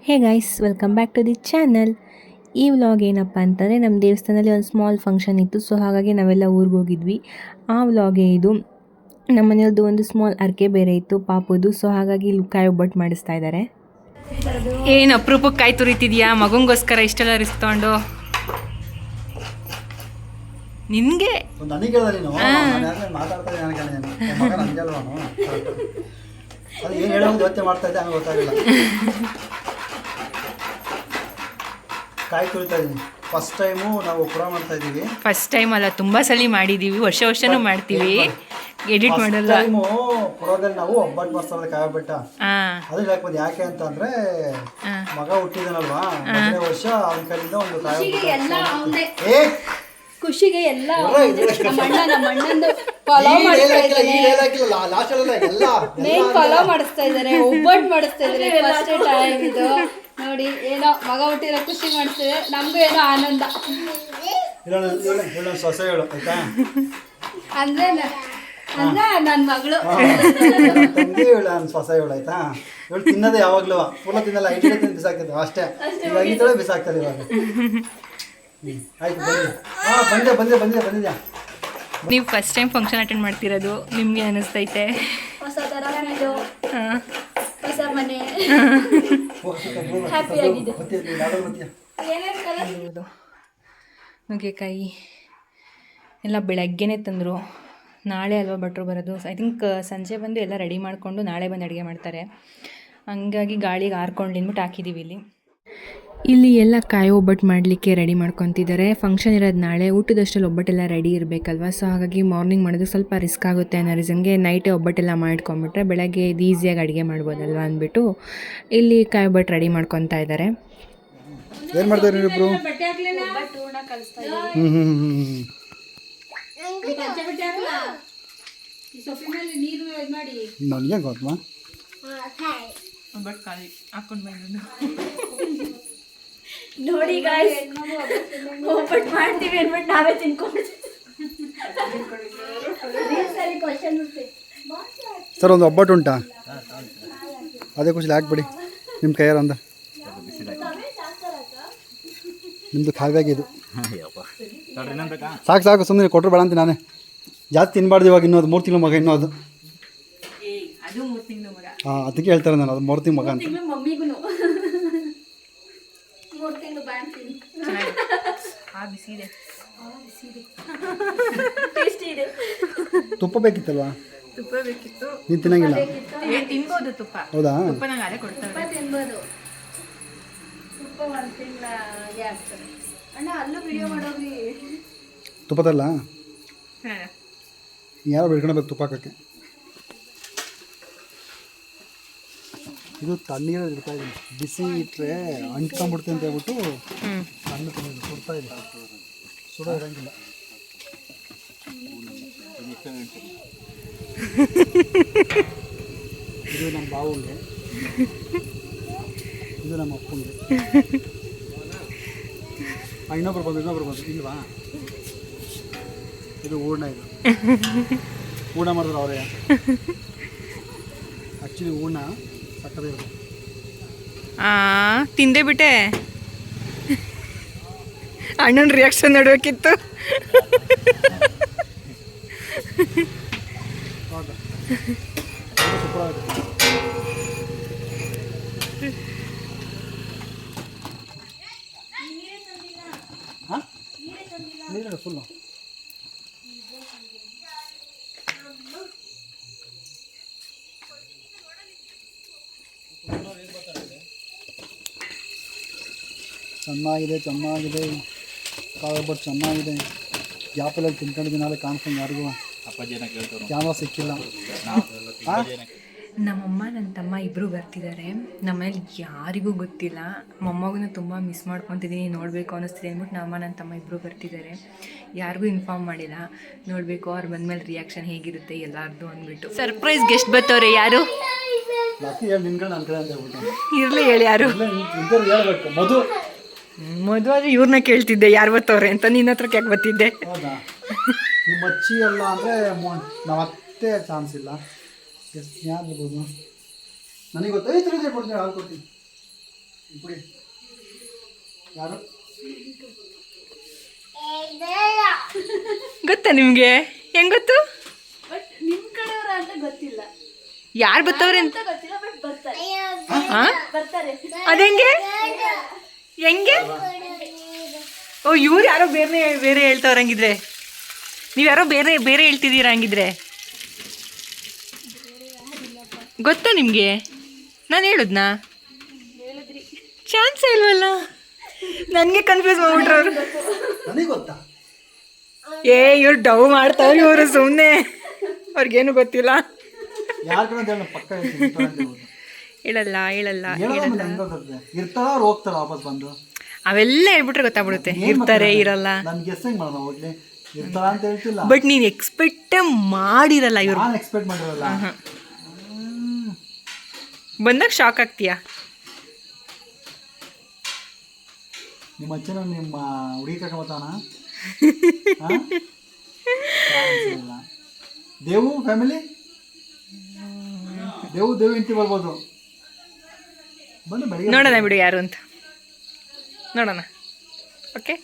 Hey guys, welcome back to the channel. ಈ vlog ಏನಪ್ಪ ಅಂತಂದರೆ ನಮ್ಮ ದೇವಸ್ಥಾನದಲ್ಲಿ ಒಂದು ಸ್ಮಾಲ್ ಫಂಕ್ಷನ್ ಇತ್ತು. ಸೊ ಹಾಗಾಗಿ ನಾವೆಲ್ಲ ಊರಿಗೆ ಹೋಗಿದ್ವಿ. ಆ ವ್ಲಾಗೇ ಇದು. ನಮ್ಮ ಮನೆಯವ್ರದ್ದು ಒಂದು ಸ್ಮಾಲ್ ಅರ್ಕೆ ಬೇರೆ ಇತ್ತು ಪಾಪುದು. ಸೊ ಹಾಗಾಗಿ ಇಲ್ಲಿ ಕಾಯಿ ಒಬ್ಬಟ್ಟು ಮಾಡಿಸ್ತಾ ಇದ್ದಾರೆ. ಏನು ಅಪರೂಪಕ್ಕೆ ಕಾಯಿ ತುರಿತಿದ್ಯಾ ಮಗಂಗೋಸ್ಕರ ಇಷ್ಟೆಲ್ಲ ರಿಸ್ಕ್ ತಗೊಂಡು? ನಿನಗೆ ಕಾಯಿ ತುಳಿತಾ ಇದೀನಿ. ಫಸ್ಟ್ ಟೈಮು ನಾವು ಪುರ ಮಾಡ್ತಾ ಇದೀವಿ. ಫಸ್ಟ್ ಟೈಮ್ ಅಲ್ಲ, ತುಂಬಾ ಸಲ ಮಾಡಿದೀವಿ, ವರ್ಷನೂ ಮಾಡ್ತೀವಿ, ಎಡಿಟ್ ಮಾಡಲ್ಲ. ಪುರದಲ್ಲಿ ನಾವು ಒಬ್ಬಟ್ಟು ಮಾಡ್ತಾರೆ ಕಾಯಿ ಒಬ್ಬಟ್ಟ. ಅದು ಹೇಳ್ಬೋದು ಯಾಕೆ ಅಂತಂದ್ರೆ ಮಗ ಹುಟ್ಟಿದನಲ್ವಾ, ಮೊದಲನೇ ವರ್ಷ ಅವನ ಕೈಯಿಂದ ಒಂದು ಕಾಯಿ ಖುಷಿಗೆ ಎಲ್ಲ ಪಲಾವ್ ಮಾಡಿಸ್ತಾ ಇದಾರೆ, ಒಬ್ಬಟ್ಟು ಮಾಡಿಸ್ತಾ ಇದಾರೆ. ಫಸ್ಟ್ ಟೈಮ್ ಇದು ನೋಡಿ. ಏನೋ ಮಗ ಹುಟ್ಟಿರೋ ಖುಷಿ ಮಾಡಿಸ್ತಿದೆ, ನಮಗೂ ಏನೋ ಆನಂದ. ಸೊಸೆ ಹೇಳು ಆಯ್ತಾ, ಅಂದ್ರೆ ನನ್ನ ಮಗಳು ತಂಗಿ ಹೇಳು, ನನ್ನ ಸೊಸೆ ಹೇಳು ಆಯ್ತಾ. ಇವಳು ತಿನ್ನೋದು ಯಾವಾಗ್ಲೂ ಪೂರ್ಣ ತಿನ್ನಲ್ಲ, ಐಟಿ ತಿಂದು ಬಿಸಾಕ್ತಿದ್ವು ಅಷ್ಟೇ. ಇವಾಗ ಈ ಥರ ಬಿಸಾಕ್ತಾರೆ ಇವಾಗ. ಆಯ್ತು ಬಂದಿದ್ಯಾ. ನೀವು ಫಸ್ಟ್ ಟೈಮ್ ಫಂಕ್ಷನ್ ಅಟೆಂಡ್ ಮಾಡ್ತಿರೋದು, ನಿಮ್ಗೆ ಅನಿಸ್ತೈತೆ? ಹೊಸ ತರ ಹೊಸ ಮನೆ, ಹ್ಯಾಪಿ ಆಗಿದೆ. ನುಗ್ಗೆಕಾಯಿ ಎಲ್ಲ ಬೆಳಗ್ಗೆನೇ ತಂದರು. ನಾಳೆ ಅಲ್ವಾ ಭಟ್ರು ಬರೋದು. ಐ ಥಿಂಕ್ ಸಂಜೆ ಬಂದು ಎಲ್ಲ ರೆಡಿ ಮಾಡಿಕೊಂಡು ನಾಳೆ ಬಂದು ಅಡುಗೆ ಮಾಡ್ತಾರೆ. ಹಂಗಾಗಿ ಗಾಳಿಗೆ ಹಾರ್ಕೊಂಡು ಅಂದ್ಬಿಟ್ಟು ಹಾಕಿದ್ದೀವಿ ಇಲ್ಲಿ. ಇಲ್ಲಿ ಎಲ್ಲ ಕಾಯಿ ಒಬ್ಬಟ್ಟು ಮಾಡಲಿಕ್ಕೆ ರೆಡಿ ಮಾಡ್ಕೊತಿದ್ದಾರೆ. ಫಂಕ್ಷನ್ ಇರೋದು ನಾಳೆ. ಊಟದಷ್ಟಲ್ಲಿ ಒಬ್ಬಟ್ಟೆಲ್ಲ ರೆಡಿ ಇರಬೇಕಲ್ವ. ಸೊ ಹಾಗಾಗಿ ಮಾರ್ನಿಂಗ್ ಮಾಡೋದು ಸ್ವಲ್ಪ ರಿಸ್ಕ್ ಆಗುತ್ತೆ ಅನ್ನೋ ರೀಸನ್ಗೆ ನೈಟೇ ಒಬ್ಬಟ್ಟೆಲ್ಲ ಮಾಡ್ಕೊಂಬಿಟ್ರೆ ಬೆಳಗ್ಗೆ ಇದು ಈಸಿಯಾಗಿ ಅಡುಗೆ ಮಾಡ್ಬೋದಲ್ವ ಅಂದ್ಬಿಟ್ಟು ಇಲ್ಲಿ ಕಾಯಿ ಒಬ್ಬಟ್ಟು ರೆಡಿ ಮಾಡ್ಕೊತಾ ಇದ್ದಾರೆ. ಏನು ಮಾಡ್ತಾರೆ ಇಬ್ರು? ನನಗೆ ಗೊತ್ತಮ್ಮ, ಒಬ್ಬಟ್ಟು ಖಾಲಿ ಹಾಕೊಂಡು ಬಂದು ನೋಡಿ ಗಾಯ್ಸ್, ಒಬ್ಬಟ್ಟು ಮಾಡ್ತೀವಿ ಅಂದ್ಬಿಟ್ಟು ನಾವೇ ತಿನ್ಕೊಂಡು. ಸರ್ ಒಂದು ಒಬ್ಬಟ್ಟು ಉಂಟಾ? ಅದೇ ಖುಷಿ ಹಾಕ್ಬಿಡಿ ನಿಮ್ಮ ಕೈಯಾರ ಅಂದ. ನಿಮ್ಮದು ಖಾಲಿಯಾಗಿದ್ದು ಸಾಕು ಸುಮ್ಮನೆ ಕೊಟ್ಟರು ಬೇಡ ಅಂತ ನಾನೇ ಜಾಸ್ತಿ ತಿನ್ಬಾರ್ದು. ಇವಾಗ ಇನ್ನೊಂದು 3 ತಿಂಗಳು ಮಗ, ಇನ್ನೊಂದು ಹಾಂ ಅದಕ್ಕೆ ಹೇಳ್ತಾರೆ ನಾನು, ಅದು 3 ತಿಂಗಳು ಮಗ ಅಂತ. ತುಪ್ಪ ಬೇಕಿತ್ತಲ್ವಾ? ತುಪ್ಪ ಬೇಕಿತ್ತು. ನೀನು ತಿನ್ನಂಗಿಲ್ಲ? ತಿನ್ಬೋದು ತುಪ್ಪ. ಹೌದಾ? ತುಪ್ಪ ನಂಗೆ ಅದೇ ಕೊಡ್ತಾರೆ. ತಿನ್ಬೋದು ತುಪ್ಪ. 1 ತಿಂಗಳಿಗೆ ಆಗ್ತದೆ ಅಣ್ಣ. ಅಲ್ಲೂ ವಿಡಿಯೋ ಮಾಡೋಗ್ರಿ. ತುಪ್ಪ ತರಲ್ಲ? ಯಾರೋ ಬೆಳ್ಕೊಳ್ಬೇಕು ತುಪ್ಪ ಹಾಕೋಕ್ಕೆ. ಇದು ತಣ್ಣೀರಲ್ಲಿ ಇಡ್ತಾ ಇದ್ದೀನಿ. ಬಿಸಿ ಇಟ್ಟರೆ ಅಂಟ್ಕೊಂಡ್ಬಿಡ್ತೀನಿ ಅಂತ ಹೇಳ್ಬಿಟ್ಟು ಸಣ್ಣ ಸುಡ್ತಾ ಇಲ್ಲ, ಸುಡೋ ಇರೋಂಗಿಲ್ಲ. ಇದು ನಮ್ಮ ಬಾವುಗೆ, ಇದು ನಮ್ಮ ಅಪ್ಪಂಗೆ. ಇನ್ನೊಬ್ರು ಬಂದು ಇಲ್ವಾ? ಇದು ಹೂರ್ಣ. ಇದು ಹೂರ್ಣ ಮಾಡಿದ್ರು ಅವರೇ. ಆ್ಯಕ್ಚುಲಿ ಹೂರ್ಣ ಸಕ್ಕದೇ ಇರೋದು. ತಿಂದೇ ಬಿಟ್ಟೆ. ಅಣ್ಣನ ರಿಯಾಕ್ಷನ್ ನೋಡಬೇಕಿತ್ತು. ನೀರು ಫುಲ್ಲು ಚೆನ್ನಾಗಿದೆ. ಕಾಯಿ ಒಬ್ಬಟ್ಟು ಚೆನ್ನಾಗಿದೆ. ಗ್ಯಾಪಲ್ಲಿ ತಿನ್ಕೊಂಡಿದ್ದೀನಿ, ನಾಳೆ ಕಾಣಿಸ್ಕೊಂಡು ಯಾರಿಗೂ ಕ್ಯಾಮ್ರಾ ಸಿಕ್ಕಿಲ್ಲ. ನಮ್ಮಮ್ಮ ನನ್ನ ತಮ್ಮ ಇಬ್ಬರು ಬರ್ತಿದ್ದಾರೆ. ನಮ್ಮನೇಲಿ ಯಾರಿಗೂ ಗೊತ್ತಿಲ್ಲ. ಮೊಮ್ಮಗನ ತುಂಬ ಮಿಸ್ ಮಾಡ್ಕೊತಿದ್ದೀನಿ, ನೋಡಬೇಕು ಅನ್ನಿಸ್ತಿದೆ ಅಂದ್ಬಿಟ್ಟು ನಮ್ಮಮ್ಮ ನನ್ನ ತಮ್ಮ ಇಬ್ಬರು ಬರ್ತಿದ್ದಾರೆ. ಯಾರಿಗೂ ಇನ್ಫಾರ್ಮ್ ಮಾಡಿಲ್ಲ. ನೋಡಬೇಕು ಅವ್ರು ಬಂದಮೇಲೆ ರಿಯಾಕ್ಷನ್ ಹೇಗಿರುತ್ತೆ ಎಲ್ಲಾರ್ದು ಅಂದ್ಬಿಟ್ಟು. ಸರ್ಪ್ರೈಸ್ ಗೆಸ್ಟ್ ಬರ್ತಾವ್ರೆ. ಯಾರು? ಇರಲಿ ಹೇಳಿ ಯಾರು. ಮದುವೆ ಆದರೆ ಇವ್ರನ್ನ ಕೇಳ್ತಿದ್ದೆ ಯಾರು ಬರ್ತಾವ್ರೆ ಅಂತ. ನಿನ್ನ ಹತ್ರಕ್ಕೆ ಯಾಕೆ ಬರ್ತಿದ್ದೆ? ಹೌದಾ? ಈ ಮಚ್ಚಿ ಅಲ್ಲ ಅಂದರೆ ನಾವು ಅತ್ತೆ ಚಾನ್ಸ್ ಇಲ್ಲ. ಎಷ್ಟು ಯಾರು ಬರ್ಬೋದು ನನಗೆ ಗೊತ್ತಾಯ್ತು. ಕೊಡ್ತೀನಿ, ಹಾಲು ಕೊಡ್ತೀನಿ. ಬಿಡಿ ಯಾರು ಗೊತ್ತಾ ನಿಮಗೆ? ಹೆಂಗ್ ಗೊತ್ತು? ಬಟ್ ನಿಮ್ ಕಡೆಯವರ ಅಂತ ಗೊತ್ತಿಲ್ಲ, ಯಾರು ಬರ್ತವ್ರೆ ಅಂತ? ಅಂತ ಗೊತ್ತಿಲ್ಲ, ಬಟ್ ಬರ್ತಾರೆ ಹಾ ಬರ್ತಾರೆ. ಅതെಂಗೆ ಹೆಂಗೆ? ಓ ಇವ್ರು ಯಾರೋ ಬೇರೆ ಬೇರೆ ಹೇಳ್ತವ್ರ ಹಂಗಿದ್ರೆ, ನೀವು ಯಾರೋ ಬೇರೆ ಬೇರೆ ಹೇಳ್ತಿದ್ದೀರಾ ಹಂಗಿದ್ರೆ. ಗೊತ್ತಾ ನಿಮಗೆ? ನಾನು ಹೇಳಿದ್ನಾ? ಚಾನ್ಸೇ ಇಲ್ವಲ್ಲ, ನನಗೆ ಕನ್ಫ್ಯೂಸ್ ಮಾಡ್ಬಿಟ್ರು ಅವರು. ನನಗೆ ಗೊತ್ತಾ? ಇವ್ರು ಡವ್ ಮಾಡ್ತಾವ್ರಿ, ಇವರು ಸುಮ್ಮನೆ ಅವ್ರಿಗೇನು ಗೊತ್ತಿಲ್ಲ. ಯಾರ ಕಡೆ ಅಂತ ಹೇಳಿ ಪಕ್ಕ ಹೇಳ್ತೀನಿ, ಇರ್ತಾಳೆ ಅಂತ ಹೇಳ್ಬೋದು. ಹೇಳಲ್ಲ ಹೇಳಲ್ಲ ಹೇಳೋದು ಹೇಳಲ್ಲ. ಆಮೇಲೆ ಹೆಂಗ್ ಗೊತ್ತಾಗ್ತದೆ? ಇರ್ತಾಳ ಅವ್ರು ಹೋಗ್ತಾಳ ವಾಪಸ್ ಬಂದು? ಅವೆಲ್ಲ ಹೇಳ್ಬಿಟ್ರೆ ಗೊತ್ತಾಗ್ಬಿಡುತ್ತೆ, ಇರ್ತಾರೆ ಇರಲ್ಲ. ನಾನು ಗೆಸ್ ಹೆಂಗ್ ಮಾಡೋಣ ಹೋಗ್ಲಿ? ಇರ್ತಾಳ ಅಂತ ಹೇಳ್ತಿಲ್ಲ, ಬಟ್ ನೀನು ಎಕ್ಸ್ಪೆಕ್ಟ್ ಮಾಡಿರಲ್ಲ ಇವ್ರು. ನಾನು ಎಕ್ಸ್ಪೆಕ್ಟ್ ಮಾಡಿರಲ್ಲ. ಬಂದಾಗ ಶಾಕ್ ಆಗ್ತೀಯಾ? ನಿಮ್ಮ ಅಚ್ಚನ ನಿಮ್ಮ ಹುಡುಗಿ ಕರ್ಕೊಂಬತ್ತಾನ? ದೇವು ಫ್ಯಾಮಿಲಿ, ದೇವು ಇಂಟಿ ಬರ್ಬೋದು. ಬನ್ನಿ ಬೆಳಿಗ್ಗೆ ನೋಡೋಣ ಬಿಡು ಯಾರು ಅಂತ ನೋಡೋಣ. ಓಕೆ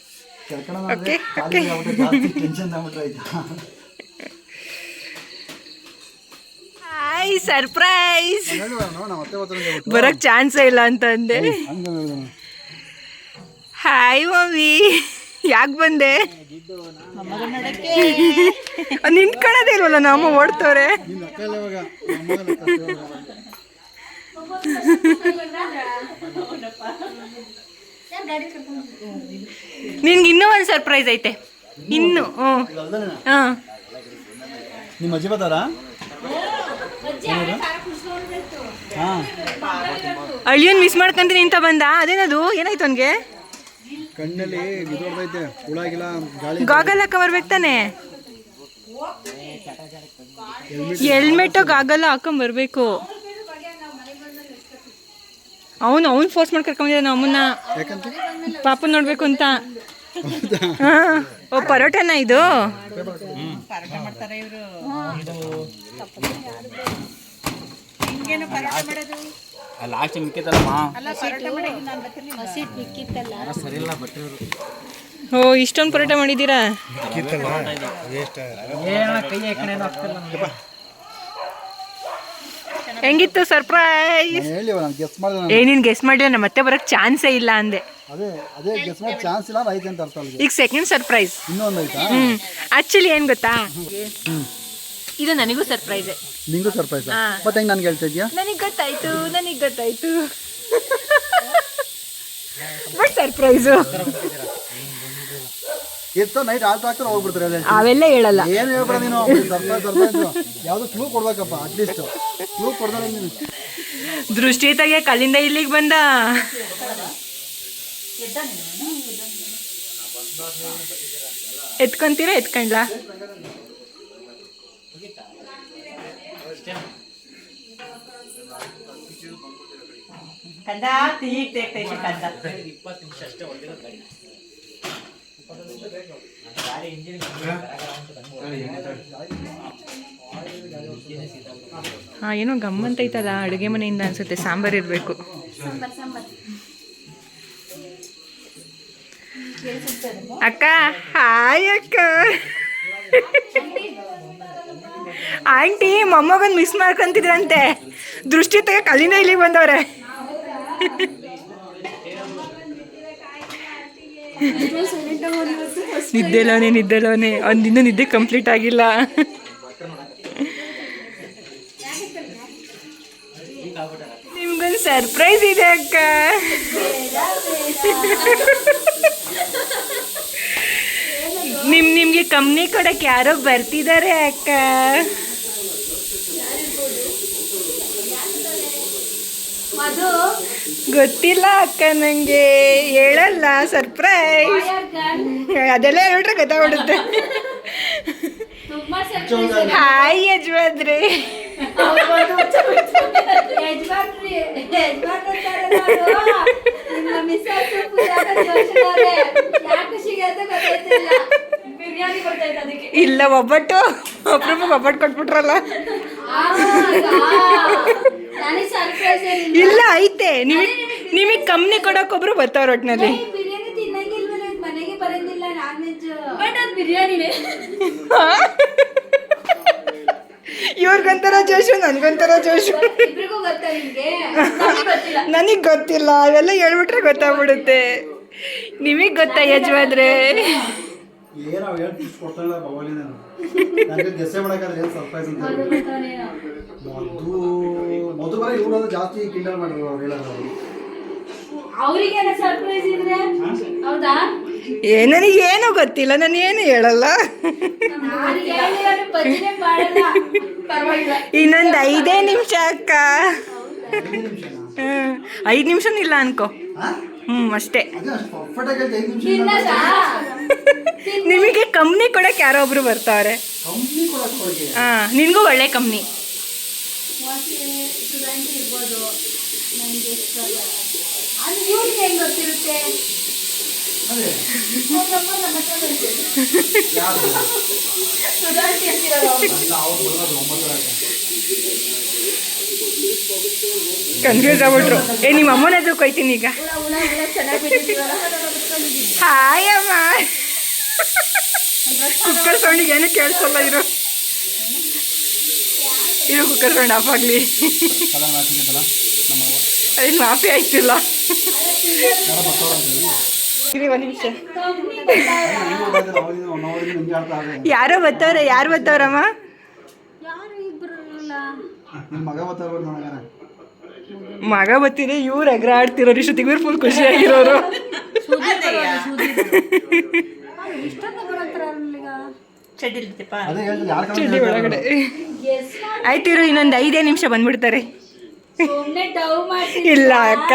ಕರ್ಕೊಂಡು Okay, ಖಾಲಿ ಆಗ್ಬಿಟ್ರೆ ಜಾಸ್ತಿ ಟೆನ್ಷನ್ ಆಗ್ಬಿಟ್ರೆ ಆಯ್ತಾ? Hi surprise. ನೋಡೋಣ ಮತ್ತೆ ಬರ್ತಾರೆ ಬರಕ್ ಚಾನ್ಸೇ ಇಲ್ಲ ಅಂತ ಅಂದೆ. ಹಾಯ್ ಮಮ್ಮಿ, ಯಾಕೆ ಬಂದೆ? ನಿಂತ್ಕೊಳ್ಳೋದೇ ಇಲ್ವಲ್ಲ, ನಮ್ಮ ಓಡ್ತವ್ರೆ. ನಿನ್ಗೆ ಇನ್ನೂ ಒಂದು ಸರ್ಪ್ರೈಸ್ ಐತೆ. ಇನ್ನು ಹಾಂ, ನಿಮ್ಮ ಅಜ್ಜಿ ಬರ್ತಾರಾ? ಹಾಂ, ಅಳಿಯನ್ ಮಿಸ್ ಮಾಡ್ಕೊಂತೀನಿ ಅಂತ ಬಂದ. ಅದೇನದು, ಏನಾಯ್ತು ಅವನಿಗೆ? ಕಣ್ಣಲ್ಲಿ ಬಿದ್ದೋಡ್ತೈತೆ, ಹುಳಾಗಿಲ್ಲ, ಗಾಳಿ. ಗಾಗಲ್ ಹಾಕ ಬರ್ಬೇಕು ತಾನೆ? ಹೆಲ್ಮೆಟ್ ಗಾಗಲ್ ಹಾಕೊಂಡ್ ಬರ್ಬೇಕು. ಅವನು ಫೋರ್ಸ್ ಮಾಡಿ ಕರ್ಕೊಂಡಿದ್ದ ನಮ್ಮನ್ನ, ಯಾಕಂತ? ಪಾಪನ್ ನೋಡ್ಬೇಕು ಅಂತ. ಹಾ, ಓ ಪರೋಟನ ಇದು? ಲಾಸ್ಟ್ ಮಿಕ್ಕಿತ್ತಲ್ಲಮ್ಮ. ಓ ಇಷ್ಟೊಂದು ಪರೋಟ ಮಾಡಿದ್ದೀರಾ? ಹೆಂಗಿತ್ತು ಸರ್ಪ್ರೈಸ್? ಹೇಳಿ ನಾನು ಗೆಸ್ ಮಾಡಿದೆ. ನೀನ್ ಗೆಸ್ ಮಾಡಿದ್ರೆ ನಮ್ಮ ಮತ್ತೆ ಬರಕ್ ಚಾನ್ಸೇ ಇಲ್ಲ ಅಂದೆ. ಅದೇ ಗೆಸ್ ಮಾಡಿ ಚಾನ್ಸ್ ಇಲ್ಲ ಐತೆ ಅಂತ ಅರ್ಥ ಅಲ್ಲಿಗೆ. ಈಗ ಸೆಕೆಂಡ್ ಸರ್ಪ್ರೈಸ್. ಇನ್ನೊಂದು ಆಯ್ತಾ? ಆಕ್ಚುಲಿ ಏನ್ ಗೊತ್ತಾ, ಇದು ನನಗೂ ಸರ್ಪ್ರೈಸ್. ನಿಂಗೂ ಸರ್ಪ್ರೈಸ್? ಮತ್ತೆ ಹೆಂಗ್ ನನ್ಗೆ ಹೇಳ್ತಾ ಇದೆಯಾ? ನನಗೆ ಗೊತ್ತಾಯ್ತು ಬಟ್ ಸರ್ಪ್ರೈಸು ಎತ್ತೋ ನೈಟ್ ಆಲ್ಟ್ ಹಾಕ್ತಾರೆ ಹೋಗ್ಬಿಡ್ತಾರೆ. ಅವೆಲ್ಲ ಹೇಳಲ್ಲ. ಏನು ಹೇಳ್ಬೇಡ ನೀನು, ಸರ್ಪ್ರೈಸ್ ಯಾವುದೋ ಕ್ಲೂ ಕೊಡ್ಬೇಕಪ್ಪ, ಅಟ್ಲೀಸ್ಟ್ ಕ್ಲೂ ಕೊಡ್ದಾರೆ ನೀನು. ದೃಷ್ಟಿ ತೆಗೆ ಕಲ್ಲಿಂದ ಇಲ್ಲಿಗೆ ಬಂದ. ಎತ್ಕೊಂತೀರಾ? ಎತ್ಕೊಂಡ್ಲಾ? ಹಾ, ಏನೋ ಗಮ್ಮಂತ ಐತಲ್ಲ ಅಡುಗೆ ಮನೆಯಿಂದ ಅನ್ಸುತ್ತೆ. ಸಾಂಬಾರ್ ಇರಬೇಕು. ಅಕ್ಕ ಹಾಯ್ ಅಕ್ಕ. ಆಂಟಿ ಮೊಮ್ಮಗನ್ ಮಿಸ್ ಮಾಡ್ಕೊಂತಿದ್ರಂತೆ. ದೃಷ್ಟಿ ತೆಗೆ ಕಲ್ಲಿಂದ ಇಲ್ಲಿಗೆ ಬಂದವ್ರೆ. ನಿದ್ದೆಲೋನೆ ಒಂದಿನ್ನೂ ನಿದ್ದೆ ಕಂಪ್ಲೀಟ್ ಆಗಿಲ್ಲ. ನಿಮ್ಗೊಂದು ಸರ್ಪ್ರೈಸ್ ಇದೆ ಅಕ್ಕ. ನಿಮ್ಗೆ ಕಂಪ್ನಿ ಕೊಡಕ್ಕೆ ಯಾರೋ ಬರ್ತಿದ್ದಾರೆ ಅಕ್ಕ. ಗೊತ್ತಿಲ್ಲ ಅಕ್ಕ, ನಂಗೆ ಹೇಳಲ್ಲ. ಸರ್ಪ್ರೈಸ್ ಅದೆಲ್ಲ ಹೇಳ್ಬಿಟ್ರೆ ಗೊತ್ತಾಗ್ಬಿಡುತ್ತೆ. ಹಾಯ್ ಯಜಮಾನ್ರಿ. ಇಲ್ಲ, ಒಬ್ಬಟ್ಟು ಒಬ್ಬಟ್ಟು ಕೊಟ್ಬಿಟ್ರಲ್ಲ. ಇಲ್ಲ ಐತೆ, ನಿಮಗೆ ಕಂಪ್ನಿ ಕೊಡೋಕೊಬ್ರು ಬರ್ತಾವ್ರ ಒಟ್ಟಿನಲ್ಲಿ. ಬಿರಿಯಾನಿ ತಿನ್ನಂಗಿಲ್ವಲ್ಲ, ಮನೆಗೆ ಬರೋದಿಲ್ಲ ನಾನ್ ವೆಜ್. ಬಟ್ ಅದು ಬಿರಿಯಾನಿನೇ. ಇವ್ರಿಗೊಂಥರ ಜೋಶು, ನನ್ಗೊಂಥರ ಜೋಶು. ಇಬ್ರಿಗೂ ಗೊತ್ತಾ ನಿಮ್ಗೆ? ನನಗೆ ಗೊತ್ತಿಲ್ಲ, ಅವೆಲ್ಲ ಹೇಳ್ಬಿಟ್ರೆ ಗೊತ್ತಾಗ್ಬಿಡುತ್ತೆ. ನಿಮಗೆ ಗೊತ್ತಾ ಯಜಮಾನ್ರೆ? ಏನೋ ಹೇಳ್ತಿ ಕೊಡ್ತಾಳೆ ಭವಾನಿನ. ನನಗೆ ಗೆಸ್ಸೆ ಮಾಡೋಕ್ಕಾದ್ರೆ ಏನು ಸರ್ಪ್ರೈಸ್ ಅಂತ ಮೊದಲು ಬರೀ ಇವ್ರು ಜಾಸ್ತಿ ಕಿಂಡಲ್ ಮಾಡಿದ್ರು ಅವ್ರು ಹೇಳೋದು. ಅವ್ರಿಗೆ ಸರ್ಪ್ರೈಸ್ ಇದ್ರೆ ಹೌದಾ? ನನಗೇನು ಗೊತ್ತಿಲ್ಲ, ನಾನು ಏನು ಹೇಳಲ್ಲ. ನಾನು ಹೇಳಿರೋದು ಬಜ್ಜಿನೇ ಮಾಡಲ್ಲ. ಪರವಾಗಿಲ್ಲ. ಇನ್ನೊಂದು 5 ನಿಮಿಷ ಅಕ್ಕ. 5 ನಿಮಿಷನೂ ಇಲ್ಲ ಅನ್ಕೋ. ಅಷ್ಟೇ. ಅದೇ ಅಷ್ಟು ಪರ್ಫೆಕ್ಟ್ ಆಗಿ 5 ನಿಮಿಷ ತಿನ್ನದಾ? ನಿಮಗೆ ಕಂಪ್ನಿ ಕೊಡಕ್ಕೆ ಯಾರೋ ಒಬ್ರು ಬರ್ತಾವ್ರೆ. ಕಂಪ್ನಿ ಕೊಡಕ್ಕೆ ಹೋಗಿ ನಿನಗೂ ಒಳ್ಳೆ ಕಂಪ್ನಿ. ಸ್ಟೂಡೆಂಟ್ ಇರ್ಬೋದು ನನಗೆ ಇಷ್ಟ. ಅದು ಇವ್ರಿಗೆ ಹೆಂಗೆ ಗೊತ್ತಿರುತ್ತೆ? ಅದೇ ಅವ್ರಮ್ಮ ನಮ್ಮ ಹತ್ರ ಬರ್ತಾರೆ. ಯಾರು ಸ್ಟೂಡೆಂಟ್ ಇರ್ತಿರಲ್ಲ ಅವ್ರು. ಇಲ್ಲ ಅವ್ರು ಬರೋದು 9 ಗಂಟೆ. ಕನ್ಫ್ಯೂಸ್ ಆಗ್ಬಿಟ್ರು. ನಿಮ್ಮ ಅಮ್ಮನ ಹತ್ರ ಕೊಯ್ತೀನಿ ಈಗ. ಹುಳ ಚೆನ್ನಾಗಿ ಬಿಟ್ಟಿದ್ದೀವಲ್ಲ. ಹಾಯ್ ಅಮ್ಮ. ಕುಕ್ಕರ್ ಸೌಂಡಿಗೆ ಏನು ಕೇಳಿಸಲ್ಲ. ಇರು ಕುಕ್ಕರ್ ಸೌಂಡ್ ಆಫ್ ಆಗಲಿ. ಕಲರ್ ಹಾಕಿದ್ದಲ್ಲ ನಮ್ಮ ಅಲ್ಲಿ ಮಾಫಿ ಆಯ್ತಿಲ್ಲ. ಇರಿ ಒಂದು ನಿಮಿಷ. ಯಾರೋ ಬರ್ತಾವ್ರೆ. ಯಾರು ಬರ್ತಾವ್ರಮ್ಮ? ಯಾರು ಇಬ್ಬರಲ್ಲ. ನಿಮ್ಮ ಮಗ ಬರ್ತಾರ್ಬೋದು ನನಗಾರ. ಮಗ ಬರ್ತೀರಿ, ಇವ್ರು ಎಗ್ರ ಆಡ್ತಿರೋರು. ಇಷ್ಟೊತ್ತಿಗೆ ಇವ್ರು ಫುಲ್ ಖುಷಿಯಾಗಿರೋರು. ಅದೇ ಹೇಳ್ತೀನಿ ಯಾರು ಚಡ್ಡಿ ಒಳಗಡೆ. ಆಯ್ತು ಇರು, ಇನ್ನೊಂದು 5 ನಿಮಿಷ ಬಂದ್ಬಿಡ್ತಾರೆ. ಸುಮ್ಮನೆ ಡವ್ ಮಾಡ್ತೀನಿ. ಇಲ್ಲ ಅಕ್ಕ,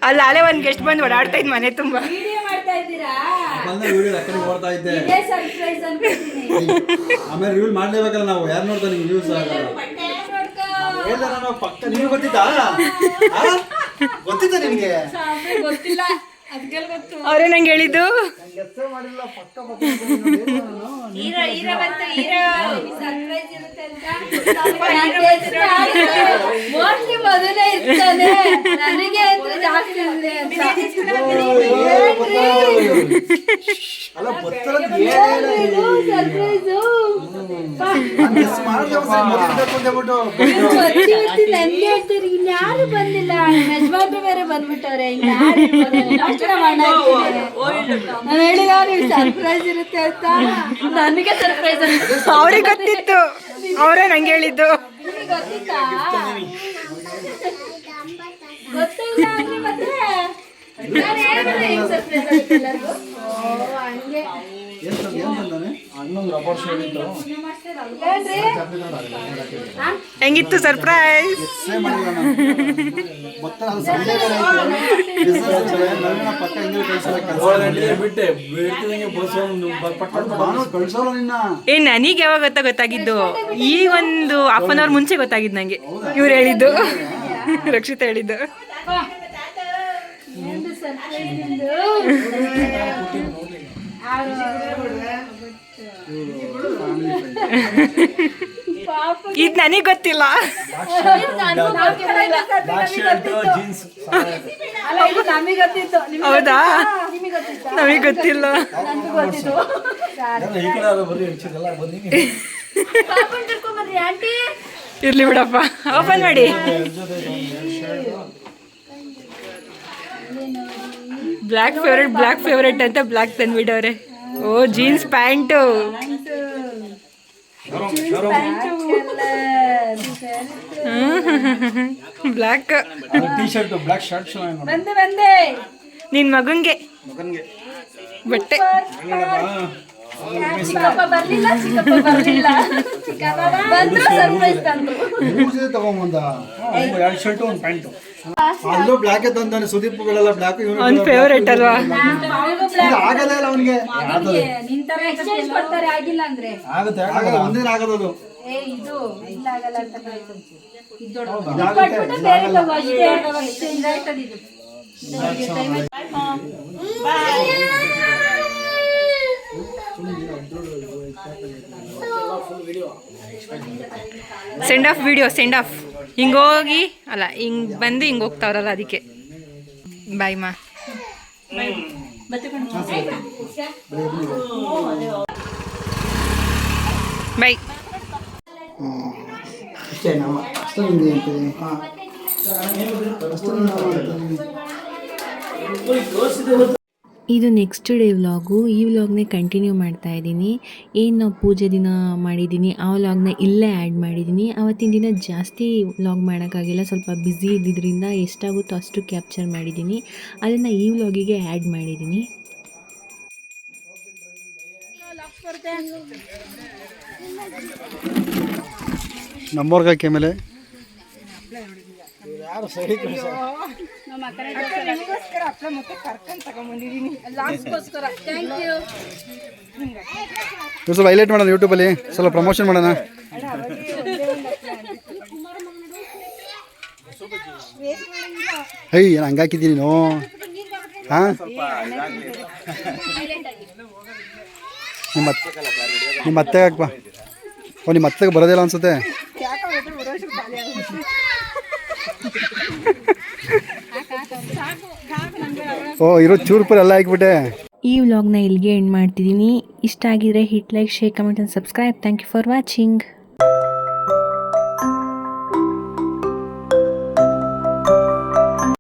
ಅಲ್ಲಿ ಅಲ್ಲೇ ಒಂದು ಗೆಸ್ಟ್ ಬಂದು ಓಡಾಡ್ತಾ ಇದ್ ಮನೆ ತುಂಬ. ವಿಡಿಯೋ ಮಾಡ್ತಾ ಇದ್ದೀರಾ? ವಿಡಿಯೋ ರೆಕಾರ್ಡ್ ಮಾಡ್ತಾ ಇದ್ದೆ. ಇದೇ ಸರ್ಪ್ರೈಸ್ ಅನ್ಕೊತೀನಿ. ಆಮೇಲೆ ರಿವ್ಯೂ ಮಾಡ್ಲೇಬೇಕಲ್ಲ ನಾವು. ಯಾರು ನೋಡ್ತಾರೆ ನಿಮ್ಗೆ ನ್ಯೂಸ್ ಆಗಲ್ಲ. ನೋಡ್ಕೋ. ಹೇಳ್ದೆ ನಾನು ಪಕ್ಕ. ನಿಮ್ಗೆ ಗೊತ್ತಿತ್ತಾ? ಗೊತ್ತಿತ್ತ ನಿಮ್ಗೆ? ಸಾಂಬ್ರೆ ಗೊತ್ತಿಲ್ಲ, ಅದ್ಗೆಲ್ಲ ಗೊತ್ತು. ಅವರೇ ನಂಗೆ ಹೇಳಿದ್ದು. ಗೆಸ್ಸೇ ಮಾಡಿಲ್ಲ, ಪಕ್ಕ ಸರ್ಪ್ರೈಸ್ ಇರುತ್ತೆ ಅಂತ ಮೋಸ್ಟ್ಲಿ ಮೊದಲೇ ಇರ್ತಾನೆ. ನನಗೆ ಅಂದ್ರೆ ಜಾಸ್ತಿ ಇದೆ ಅಂತ. ಅಲ್ಲ ಗೊತ್ತಿರೋದು ಸರ್ಪ್ರೈಸು ಮಾಡಿದೆ ನನ್ಗೆ ಹೇಳ್ತೀರಿ. ಇನ್ಯಾರು ಬಂದಿಲ್ಲ, ಯಜಮಾನ್ರು ಬೇರೆ ಬಂದ್ಬಿಟ್ಟವ್ರೆ. ಇನ್ಯಾರು ನಾನು ಹೇಳಿಲ್ಲ ನೀವು ಸರ್ಪ್ರೈಸ್ ಇರುತ್ತೆ ಅಂತ. ನನಗೆ ಸರ್ಪ್ರೈಸ್ ಅಂತ ಅವ್ರಿಗೆ ಗೊತ್ತಿತ್ತು, ಅವರೇ ನಂಗೆ ಹೇಳಿದ್ದು. ನಿಮಗೆ ಗೊತ್ತಿತ್ತಾ? ಗೊತ್ತಿಲ್ಲ ಅಂದ್ರೆ ಮತ್ತೆ ನಾನು ಹೇಳಿದ್ರೆ ಹೆಂಗ್ ಸರ್ಪ್ರೈಸ್ ಆಗುತ್ತೆ ಎಲ್ಲರಿಗೂ? ಹಂಗೆ ಹೇಳ್ರಿ. ಹೆಂಗಿತ್ತು ಸರ್ಪ್ರೈಸ್? ನನಗೆ ಯಾವಾಗ ಗೊತ್ತಾಗಿದ್ದು? ಈಗ ಒಂದು 1/2 ಅವರ್ ಮುಂಚೆ ಗೊತ್ತಾಗಿದ್ದು ನಂಗೆ. ಇವ್ರು ಹೇಳಿದ್ದು, ರಕ್ಷಿತಾ ಹೇಳಿದ್ದು. ಏನು ಸರ್ಪ್ರೈಸ್ ನಿಂದು? ಇದು ನನಗೆ ಗೊತ್ತಿಲ್ಲ. ಅಲ್ಲ, ಇದು ನಮಗೆ ಗೊತ್ತಿತ್ತು. ಹೌದಾ? ನಿಮಗೆ ಗೊತ್ತಿತ್ತು? ನಮಗೆ ಗೊತ್ತಿಲ್ಲ. ನನಗೂ ಗೊತ್ತಿತ್ತು. ಪಾಪನ್ ಕರ್ಕೊಂಬರ್ರಿ ಆಂಟಿ. ಇರ್ಲಿ ಬಿಡಪ್ಪ, ಓಪನ್ ಮಾಡಿ. ಬ್ಲ್ಯಾಕ್ ಫೇವ್ರೇಟ್ ಅಂತ ಬ್ಲ್ಯಾಕ್ ತಂದ್ಬಿಟ್ಟವ್ರೆ. ಓ, jeans pant. Black T-shirt, black shirt. ಬಂದೆ ನಿನ್ ಮಗಂಗೆ ಬಟ್ಟೆ. ಚಿಕ್ಕಪ್ಪ ಬರ್ಲಿಲ್ಲ ಬಂದ್ರು, ಸರ್ಪ್ರೈಸ್ ತಂದ್ರು. ತಗೊಂಬಂದ 2 ಶರ್ಟ್ 1 ಪ್ಯಾಂಟ್. ಅಲ್ಲೂ ಬ್ಲ್ಯಾಕ್ ತಂದಾನೆ. ಸುದೀಪ್ಗಳೆಲ್ಲ ಬ್ಲ್ಯಾಕ್. ಅವ್ನ್ ಫೇವ್ರೇಟ್ ಅಲ್ವಾ? ಆಗಲ್ಲ ಅವನಿಗೆ. ಎಕ್ಸ್ಚೇಂಜ್ ಕೊಡ್ತಾರೆ, ಆಗಿಲ್ಲ ಅಂದ್ರೆ. ಆಗಲ್ಲ, ಒಂದಿನ ಆಗೋದು. ಇದು ಇಲ್ಲ ಆಗಲ್ಲ ಅಂತ ಕಾಯ್ತು. ಇದಾಗುತ್ತೆ, ಕೊಟ್ಬಿಟ್ಟು ಬೇರೆ ತಗೋ ಅಷ್ಟೇ. ಎಕ್ಸ್ಚೇಂಜ್ ಆಯ್ತದ ಇದು. Send off video send off ಹಿಂಗೋಗಿ ಅಲ್ಲ ಹಿಂಗೆ ಬಂದು ಹಿಂಗೆ ಹೋಗ್ತಾವ್ರಲ್ಲ ಅದಕ್ಕೆ ಬಾಯ್ ಮಾ ಬಾಯ್. ಇದು ನೆಕ್ಸ್ಟ್ ಡೇ ವ್ಲಾಗು. ಈ ವ್ಲಾಗ್ನೇ ಕಂಟಿನ್ಯೂ ಮಾಡ್ತಾ ಇದ್ದೀನಿ. ಏನು ನಾವು ಪೂಜೆ ದಿನ ಮಾಡಿದ್ದೀನಿ ಆ ವ್ಲಾಗ್ನ ಇಲ್ಲೇ ಆ್ಯಡ್ ಮಾಡಿದ್ದೀನಿ. ಆವತ್ತಿನ ದಿನ ಜಾಸ್ತಿ ವ್ಲಾಗ್ ಮಾಡೋಕ್ಕಾಗಿಲ್ಲ, ಸ್ವಲ್ಪ ಬ್ಯುಸಿ ಇದ್ದಿದ್ದರಿಂದ ಎಷ್ಟಾಗುತ್ತೋ ಅಷ್ಟು ಕ್ಯಾಪ್ಚರ್ ಮಾಡಿದ್ದೀನಿ. ಅದನ್ನು ಈ ವ್ಲಾಗಿಗೆ ಆ್ಯಡ್ ಮಾಡಿದ್ದೀನಿ. ನಮ್ಮವ್ರಿಗೆ ಮೇಲೆ ಸ್ವಲ್ಪ ಹೈಲೈಟ್ ಮಾಡೋಣ ಯೂಟ್ಯೂಬಲ್ಲಿ, ಸ್ವಲ್ಪ ಪ್ರಮೋಷನ್ ಮಾಡೋಣ. ಹೈ ಏನು ಹಂಗಾಕಿದ್ದೀನಿ ನೀನು? ಹಾಂ ನಿಮ್ಮ ಅತ್ತೆಗೆ ಹಾಕ್ಬಾ. ಓ ನಿಮ್ಮ ಅತ್ತೆಗೆ ಬರೋದಿಲ್ಲ ಅನ್ಸುತ್ತೆ. ಓ ಇರೋ ಚೂರ್ಪುರ ಎಲ್ಲ ಹಾಕ್ಬಿಟ್ಟೆ. ಈ ವ್ಲಾಗ್ನ ಇಲ್ಲಿಗೆ ಎಂಡ್ ಮಾಡ್ತಿದ್ದೀನಿ. ಇಷ್ಟ ಆಗಿದ್ರೆ hit like, share, comment and subscribe. Thank you for watching.